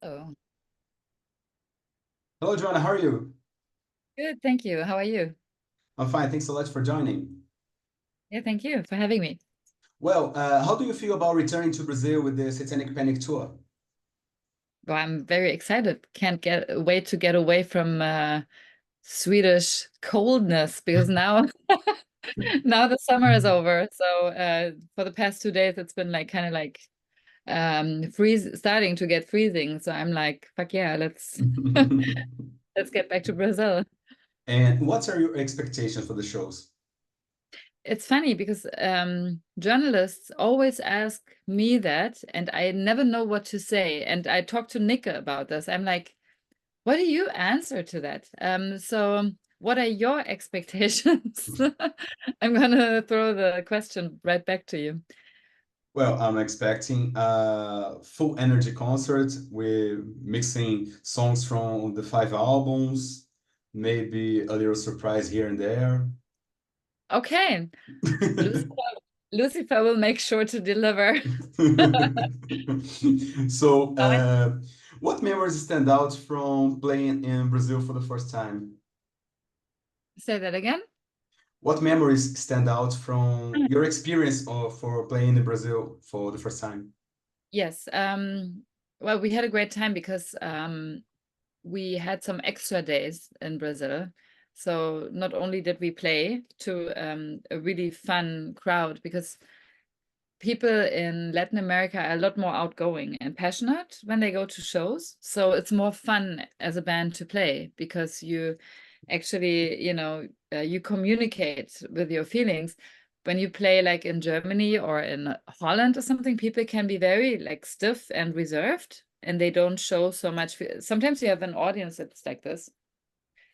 Oh, Hello, Johanna. How are you? good. Thank you. How are you? I'm fine. Thanks so much for joining. Yeah, thank you for having me. Well, how do you feel about returning to Brazil with the Satanic Panic tour? Well, I'm very excited. Can't wait to get away from Swedish coldness because now now the summer is over. So for the past 2 days, it's been like kind of like freeze starting to get freezing. So I'm like, fuck yeah, let's let's get back to Brazil. And what are your expectations for the shows? It's funny because journalists always ask me that, and I never know what to say. And I talked to Nicke about this. I'm like, what do you answer to that? So what are your expectations? I'm gonna throw the question right back to you. Well, I'm expecting a full energy concert with mixing songs from the 5 albums, maybe a little surprise here and there. Okay, Lucifer, Lucifer will make sure to deliver. So, Fine. what memories stand out from playing in Brazil for the first time? Say that again. What memories stand out from your experience for playing in Brazil for the first time? Yes. Well, we had a great time because we had some extra days in Brazil. So not only did we play to a really fun crowd, because people in Latin America are a lot more outgoing and passionate when they go to shows. So it's more fun as a band to play because you actually, you communicate with your feelings. When you play like in Germany or in Holland or something, people can be very like stiff and reserved and they don't show so much. Sometimes you have an audience that's like this.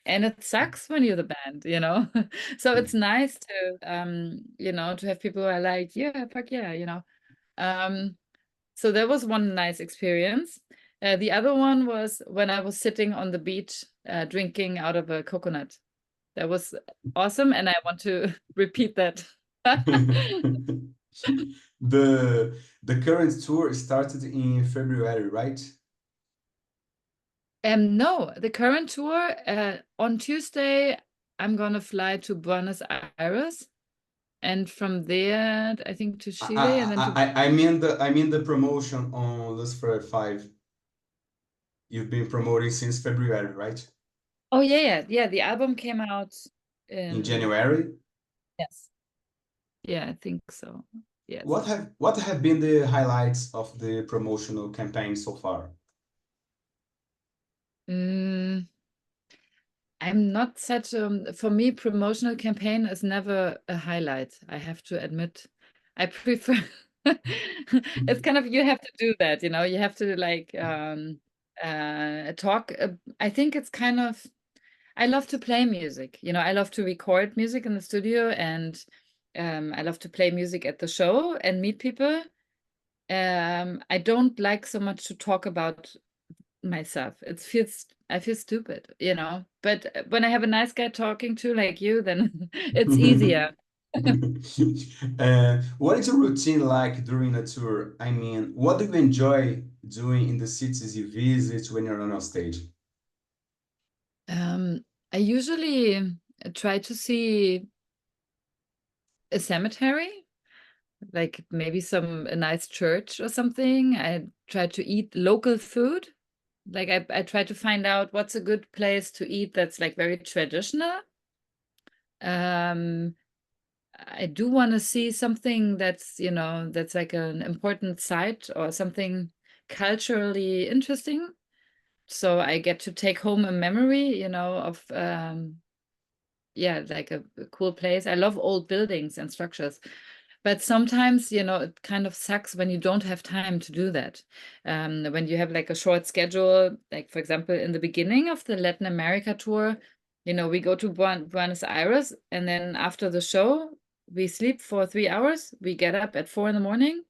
And it sucks when you're the band. So it's nice to to have people who are like, yeah, fuck yeah. Um, so that was one nice experience. The other one was when I was sitting on the beach drinking out of a coconut. That was awesome, and I want to repeat that. The current tour started in February, right? No, the current tour on Tuesday, I'm gonna fly to Buenos Aires, and from there, I think to Chile, and then to I mean the promotion on Lucifer V. You've been promoting since February, right? oh yeah. The album came out In in January. yes, yeah, I think so. Yes. What have been the highlights of the promotional campaign so far? Mm, I'm not such for me, promotional campaign is never a highlight, I have to admit. I prefer it's kind of you have to do that, you have to like talk. I think it's kind of I love to play music, I love to record music in the studio and I love to play music at the show and meet people. I don't like so much to talk about myself. I feel stupid. But when I have a nice guy talking to like you, then it's easier. What is your routine like during a tour? I mean, what do you enjoy doing in the cities you visit when you're on stage? I usually try to see a cemetery, like maybe a nice church or something. I try to eat local food. Like I try to find out what's a good place to eat that's like very traditional. Um, I do want to see something that's like an important site or something culturally interesting. So I get to take home a memory, of yeah, like a cool place. I love old buildings and structures. But sometimes, it kind of sucks when you don't have time to do that. When you have like a short schedule, like for example, in the beginning of the Latin America tour, we go to Buenos Aires and then after the show, we sleep for 3 hours. We get up at 4 in the morning.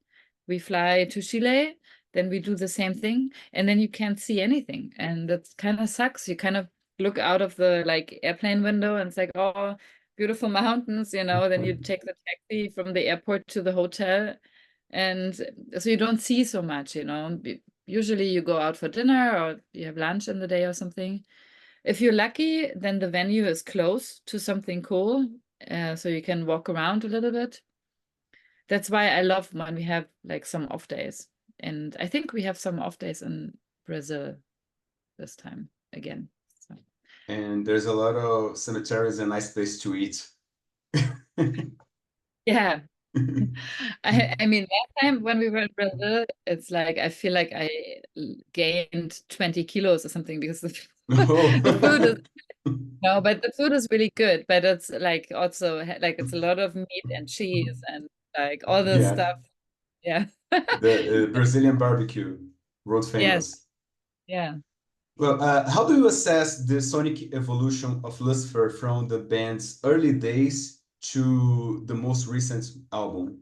We fly to Chile. Then we do the same thing. And then you can't see anything. And that kind of sucks. You kind of look out of the like airplane window and it's like, oh, beautiful mountains, then you take the from the airport to the hotel and so you don't see so much. usually you go out for dinner or you have lunch in the day or something. If you're lucky, then the venue is close to something cool, so you can walk around a little bit. That's why I love when we have like some off days. And I think we have some off days in Brazil this time again. So. And there's a lot of cemeteries and nice place to eat. Yeah. I mean, last time when we were in Brazil, it's like I feel like I gained 20 kilos or something because the food is no, but the food is really good. But it's like also like it's a lot of meat and cheese and like all this Yeah. stuff. Yeah. The Brazilian barbecue, world Yes. famous. Yeah. Well, how do you assess the sonic evolution of Lucifer from the band's early days to the most recent album?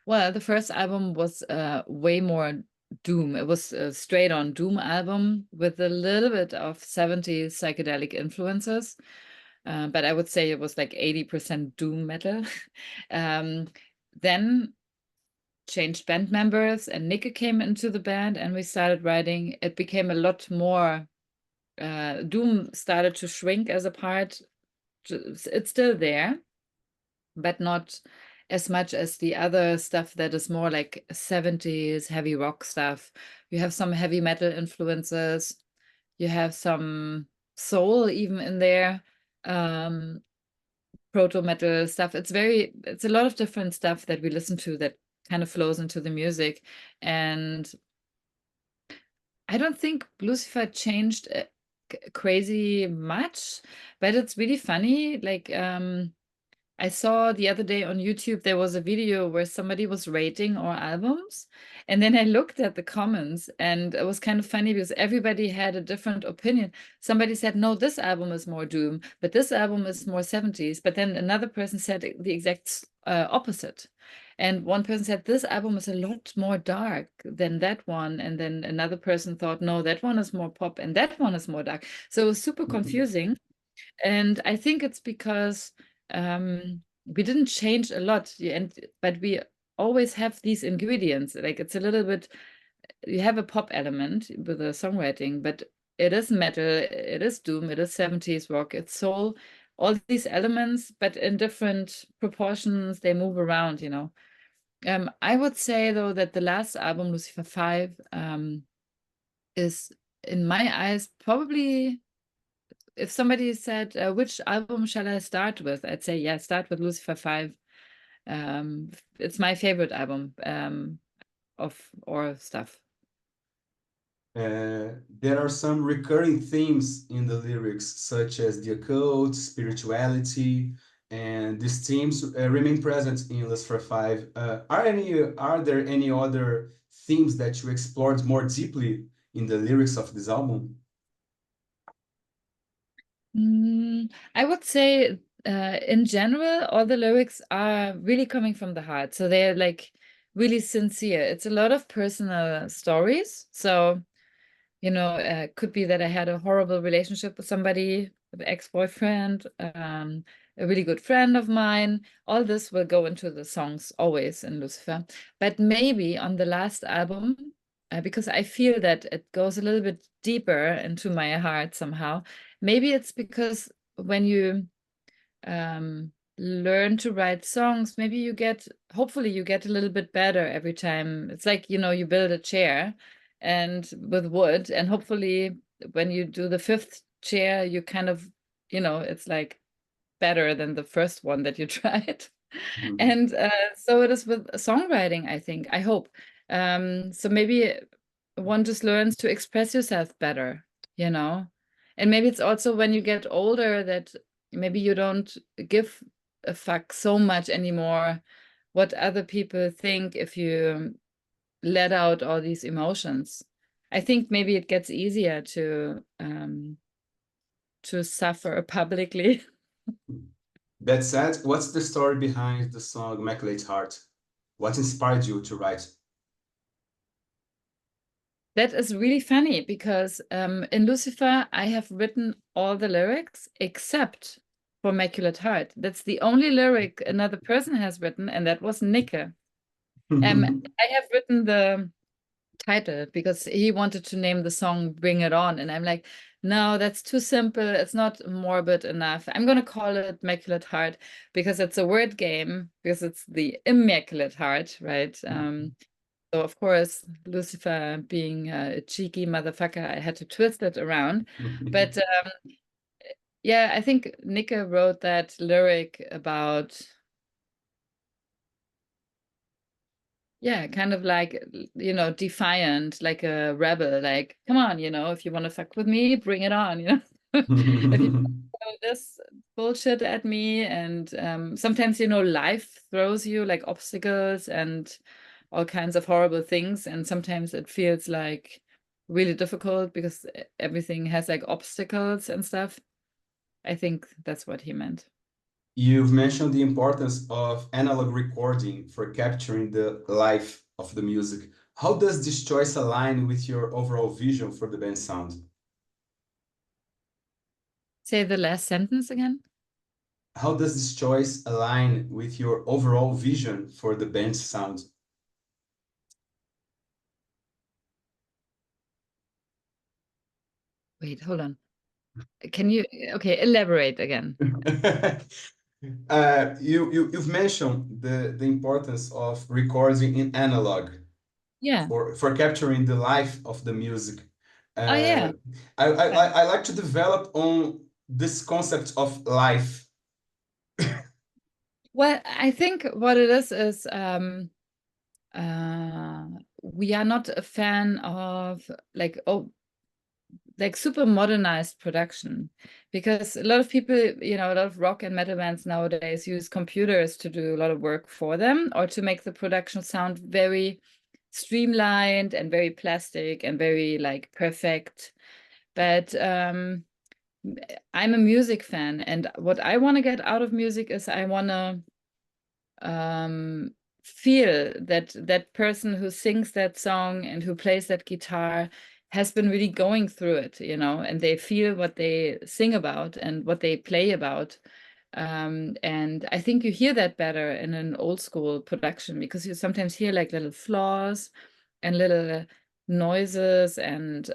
Well, the first album was way more doom. It was a straight on doom album with a little bit of 70s psychedelic influences. But I would say it was like 80% doom metal. Then changed band members and Nicke came into the band and we started writing. It became a lot more, doom started to shrink as a part. It's still there, but not as much as the other stuff that is more like 70s heavy rock stuff. You have some heavy metal influences. You have some soul even in there. Proto metal stuff. It's a lot of different stuff that we listen to that kind of flows into the music. And I don't think Lucifer changed crazy much, but it's really funny. Like, I saw the other day on YouTube, there was a video where somebody was rating our albums. And then I looked at the comments and it was kind of funny because everybody had a different opinion. Somebody said, no, this album is more doom, but this album is more 70s. But then another person said the exact opposite. And one person said, this album is a lot more dark than that one. And then another person thought, no, that one is more pop and that one is more dark. So it was super confusing. And I think it's because we didn't change a lot, but we always have these ingredients. Like it's a little bit, you have a pop element with the songwriting, but it is metal, it is doom, it is 70s rock, it's soul, all these elements, but in different proportions, they move around, you know. I would say though that the last album, Lucifer V, is in my eyes probably, if somebody said, which album shall I start with? I'd say, yeah, start with Lucifer V. It's my favorite album of our stuff. There are some recurring themes in the lyrics, such as the occult, spirituality, and these themes remain present in Lucifer V. Are there any other themes that you explored more deeply in the lyrics of this album? I would say, in general, all the lyrics are really coming from the heart. So they're like really sincere. It's a lot of personal stories. So, you know, could be that I had a horrible relationship with somebody, with an ex-boyfriend, a really good friend of mine. All this will go into the songs always in Lucifer. But maybe on the last album, because I feel that it goes a little bit deeper into my heart somehow. Maybe it's because when you learn to write songs, maybe hopefully you get a little bit better every time. It's like, you know, you build a chair and with wood, and hopefully when you do the fifth chair, you kind of, you know, it's like better than the first one that you tried. Mhm. And so it is with songwriting, I think, I hope. So maybe one just learns to express yourself better, you know? And maybe it's also when you get older that maybe you don't give a fuck so much anymore what other people think if you let out all these emotions. I think maybe it gets easier to suffer publicly. That said, what's the story behind the song Immaculate Heart? What inspired you to write? That is really funny because in Lucifer, I have written all the lyrics except for Immaculate Heart. That's the only lyric another person has written, and that was Nicke. I have written the title because he wanted to name the song Bring It On, and I'm like, no, that's too simple. It's not morbid enough. I'm going to call it Immaculate Heart because it's a word game, because it's the Immaculate Heart, right? So of course, Lucifer being a cheeky motherfucker, I had to twist it around. But yeah, I think Nicke wrote that lyric about, yeah, kind of like, you know, defiant, like a rebel, like, come on, you know, if you want to fuck with me, bring it on, you know. If you throw this bullshit at me, and sometimes, you know, life throws you like obstacles and all kinds of horrible things, and sometimes it feels like really difficult because everything has like obstacles and stuff. I think that's what he meant. You've mentioned the importance of analog recording for capturing the life of the music. How does this choice align with your overall vision for the band sound? Say the last sentence again. How does this choice align with your overall vision for the band's sound? Wait, hold on. Can you, okay, elaborate again? You've mentioned the importance of recording in analog Yeah. for capturing the life of the music. Oh, yeah. I like to develop on this concept of life. Well, I think what it is we are not a fan of like, oh, like super modernized production, because a lot of people, you know, a lot of rock and metal bands nowadays use computers to do a lot of work for them, or to make the production sound very streamlined and very plastic and very like perfect. But I'm a music fan, and what I want to get out of music is I want to feel that that person who sings that song and who plays that guitar has been really going through it, you know, and they feel what they sing about and what they play about. And I think you hear that better in an old school production, because you sometimes hear like little flaws and little noises, and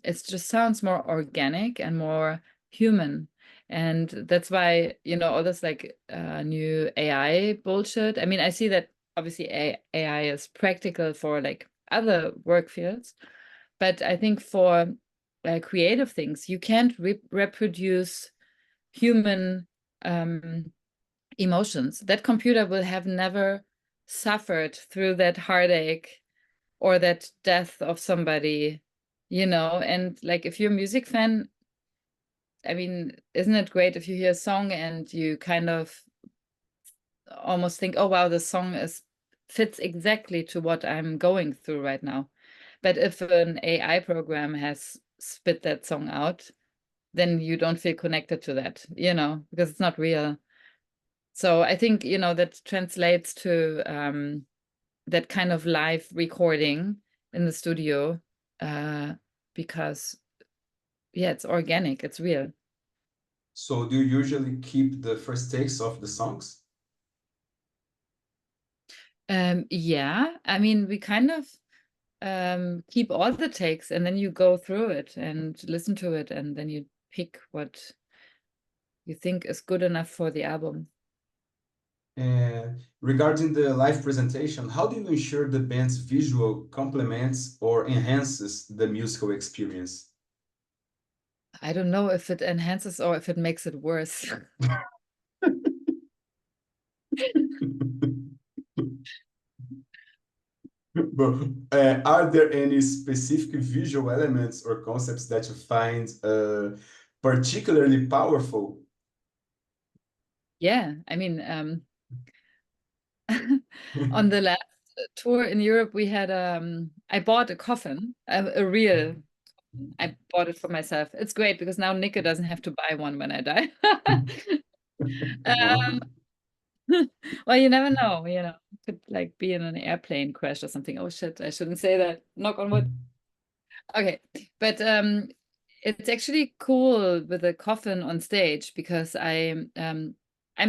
it just sounds more organic and more human. And that's why, you know, all this like new AI bullshit. I mean, I see that obviously AI is practical for like other work fields, but I think for creative things, you can't reproduce human emotions. That computer will have never suffered through that heartache or that death of somebody, you know. And like, if you're a music fan, I mean, isn't it great if you hear a song and you kind of almost think, oh wow, the song is fits exactly to what I'm going through right now. But if an AI program has spit that song out, then you don't feel connected to that, you know, because it's not real. So I think, you know, that translates to that kind of live recording in the studio, because yeah, it's organic, it's real. So do you usually keep the first takes of the songs? Yeah, I mean, we kind of keep all the takes, and then you go through it and listen to it, and then you pick what you think is good enough for the album. Regarding the live presentation, how do you ensure the band's visual complements or enhances the musical experience? I don't know if it enhances or if it makes it worse. But, are there any specific visual elements or concepts that you find particularly powerful? Yeah, I mean, on the last tour in Europe, we had I bought a coffin, a real. I bought it for myself. It's great because now Nicke doesn't have to buy one when I die. Wow. Well, you never know, you know, could like be in an airplane crash or something. Oh shit, I shouldn't say that. Knock on wood. Okay, but It's actually cool with a coffin on stage because I'm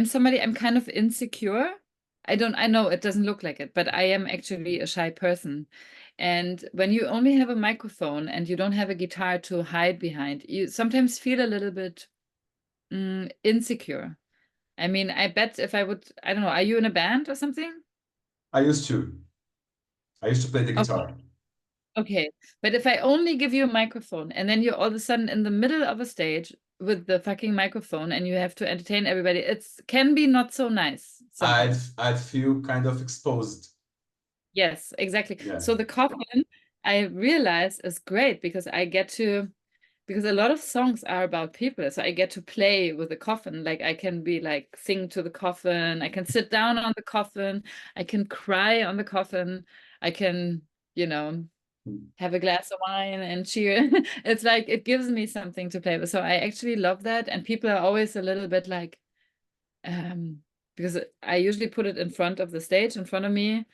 somebody, I'm kind of insecure. I know it doesn't look like it, but I am actually a shy person. And when you only have a microphone and you don't have a guitar to hide behind, you sometimes feel a little bit insecure. I mean, I bet if I would, I don't know, are you in a band or something? I used to. I used to play the Okay. guitar. Okay, but if I only give you a microphone and then you're all of a sudden in the middle of a stage with the fucking microphone and you have to entertain everybody, it's can be not so nice sometimes. I'd feel kind of exposed. Yes, exactly. Yeah. So the coffin, I realize is great because I get to, because a lot of songs are about people. So I get to play with the coffin. Like I can be like sing to the coffin, I can sit down on the coffin, I can cry on the coffin, I can, you know, have a glass of wine and cheer. It's like it gives me something to play with. So I actually love that. And people are always a little bit like, because I usually put it in front of the stage in front of me.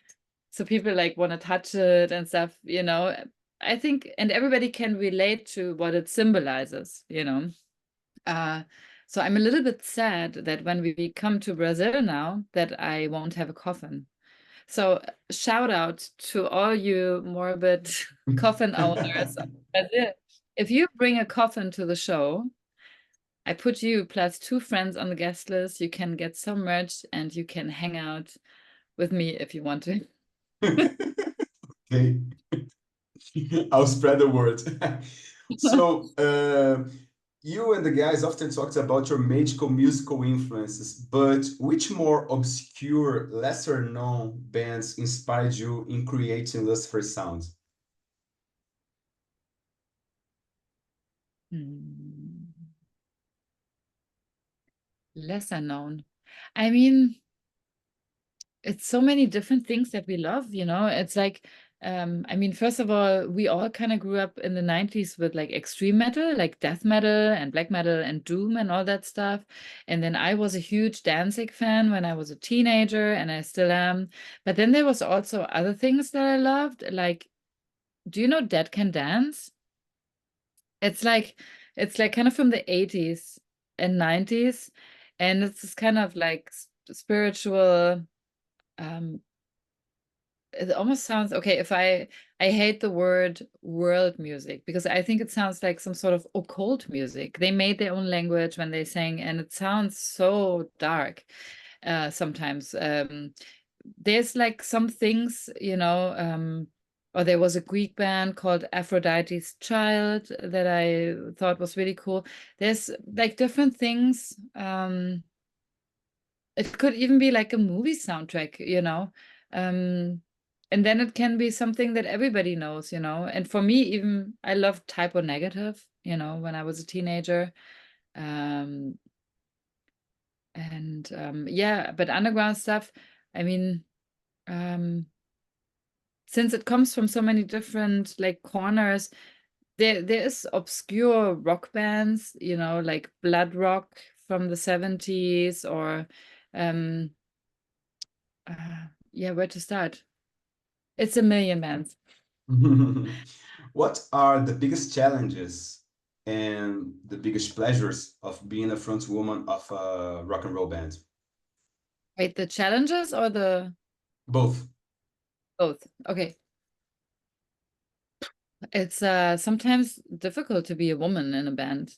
So people like want to touch it and stuff, you know. I think, and everybody can relate to what it symbolizes, you know. Uh, so I'm a little bit sad that when we come to Brazil now, that I won't have a coffin. So shout out to all you morbid coffin owners of Brazil. If you bring a coffin to the show, I put you plus two friends on the guest list. You can get some merch and you can hang out with me if you want to. Okay. I'll spread the word. So, you and the guys often talked about your magical musical influences, but which more obscure, lesser known bands inspired you in creating Lucifer sound? Hmm. Lesser known. I mean, it's so many different things that we love, you know. It's like, I mean, first of all, we all kind of grew up in the 90s with like extreme metal, like death metal and black metal and doom and all that stuff. And then I was a huge Danzig fan when I was a teenager, and I still am. But then there was also other things that I loved, like, do you know Dead Can Dance? It's like kind of from the 80s and 90s, and it's this kind of like spiritual, um it almost sounds okay if I hate the word world music because I think it sounds like some sort of occult music. They made their own language when they sang, and it sounds so dark sometimes. There's like some things, you know, or there was a Greek band called Aphrodite's Child that I thought was really cool. There's like different things. It could even be like a movie soundtrack, you know. And then it can be something that everybody knows, you know. And for me, even I loved Typo Negative, you know, when I was a teenager. Um, and yeah, but underground stuff, I mean, um, since it comes from so many different like corners, there is obscure rock bands, you know, like Blood Rock from the 70s or um yeah, where to start? It's a million bands. What are the biggest challenges and the biggest pleasures of being a front woman of a rock and roll band? Wait, the challenges or the Both. both? Okay. It's sometimes difficult to be a woman in a band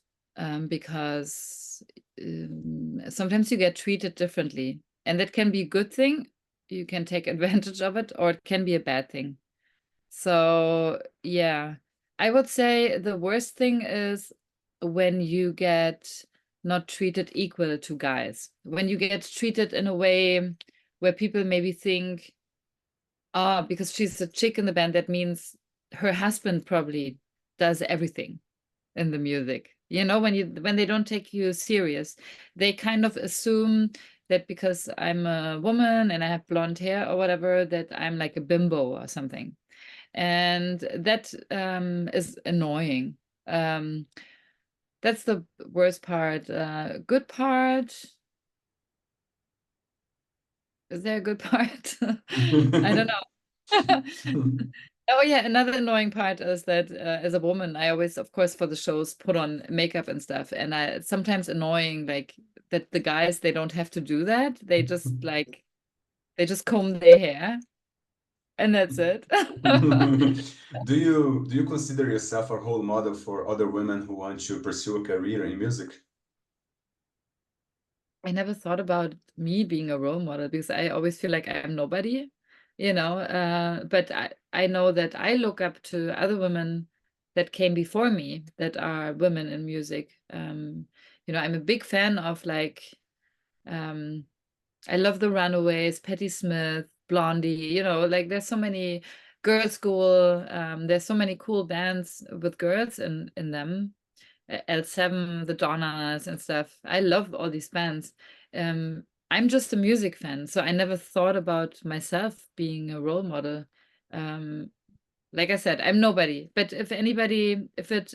because sometimes you get treated differently. And that can be a good thing. You can take advantage of it, or it can be a bad thing. So, yeah, I would say the worst thing is when you get not treated equal to guys. When you get treated in a way where people maybe think, ah, because she's a chick in the band, that means her husband probably does everything in the music. You know, when they don't take you serious, they kind of assume that because I'm a woman and I have blonde hair or whatever, that I'm like a bimbo or something. And that is annoying. Um, that's the worst part. Good part. Is there a good part? I don't know. Oh yeah, another annoying part is that as a woman, I always, of course, for the shows, put on makeup and stuff, and it's sometimes annoying, like that the guys they don't have to do that. They just comb their hair, and that's it. Do you consider yourself a role model for other women who want to pursue a career in music? I never thought about me being a role model because I always feel like I'm nobody, but I know that I look up to other women that came before me that are women in music. I'm a big fan of um, I love the Runaways, Patti Smith, Blondie, like there's so many girl school, there's so many cool bands with girls in them. L7, the Donnas and stuff. I love all these bands. I'm just a music fan, so I never thought about myself being a role model. Um, like I said, I'm nobody. But if it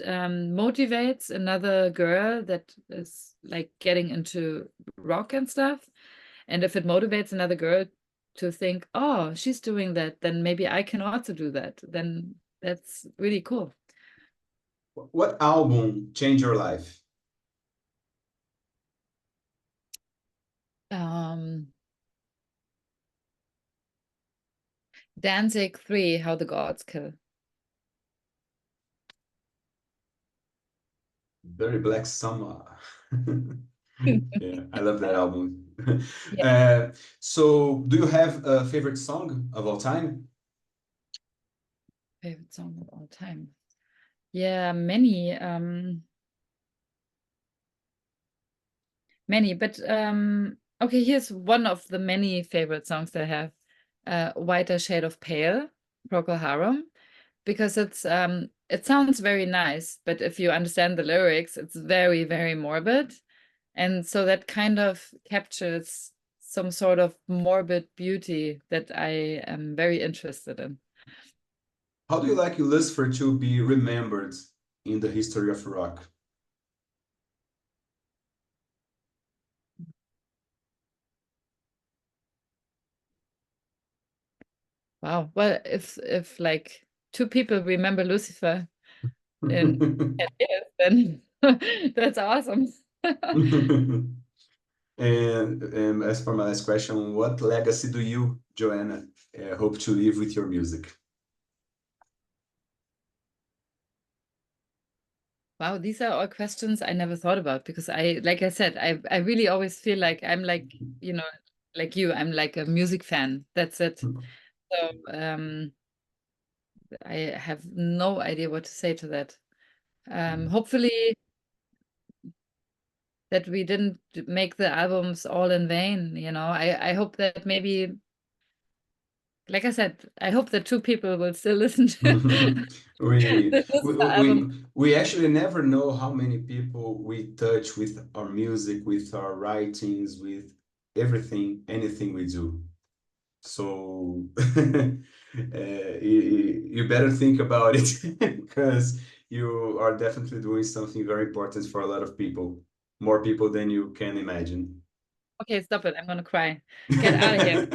motivates another girl that is like getting into rock and stuff, and if it motivates another girl to think, oh, she's doing that, then maybe I can also do that. Then that's really cool. What album changed your life? Danzig 3, How the Gods Kill. Very Black Summer. Yeah, I love that album. Yeah. So do you have a favorite song of all time? Favorite song of all time. Yeah, many. Many, but okay, here's one of the many favorite songs that I have. Whiter Shade of Pale, Procol Harum, because it sounds very nice, but if you understand the lyrics, it's very, very morbid. And so that kind of captures some sort of morbid beauty that I am very interested in. How do you like Lucifer to be remembered in the history of rock? Wow. Well, if like two people remember Lucifer in 10 years, then that's awesome. And as for my last question, what legacy do you, Johanna, hope to leave with your music? Wow, these are all questions I never thought about because like I said, I really always feel like I'm like, like you, I'm like a music fan. That's it. So I have no idea what to say to that. Hopefully that we didn't make the albums all in vain, I hope that maybe, like I said, I hope that two people will still listen to we, the album. we actually never know how many people we touch with our music, with our writings, with everything, anything we do. So you better think about it because you are definitely doing something very important for a lot of people, more people than you can imagine. Okay, stop it. I'm gonna cry. Get out of here.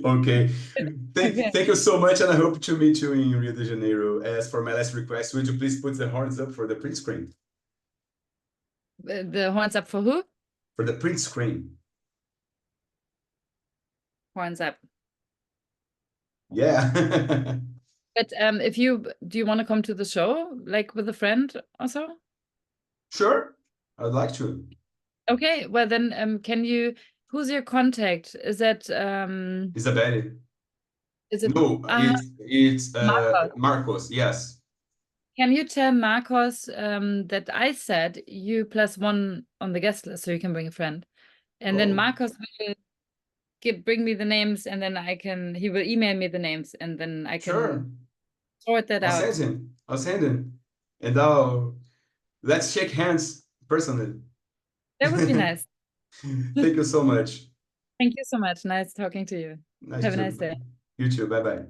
Okay. Okay. Thank you so much, and I hope to meet you in Rio de Janeiro. As for my last request, would you please put the horns up for the print screen? The horns up for who? For the print screen. Horns up. Yeah. But do you want to come to the show, like with a friend or so? Sure, I'd like to. Okay, well then, who's your contact? Isabelle. Is it, No, it's Marcos? Marcos. Yes. Can you tell Marcos that I said you plus one on the guest list so you can bring a friend? And then Oh, Marcos will bring me the names and then he will email me the names and then I sure. can sort that I'll send out. him. I'll send him, and let's shake hands personally. That would be nice. Thank you so much. Thank you so much. Nice talking to you. Nice Have a to nice day. you too. Bye bye.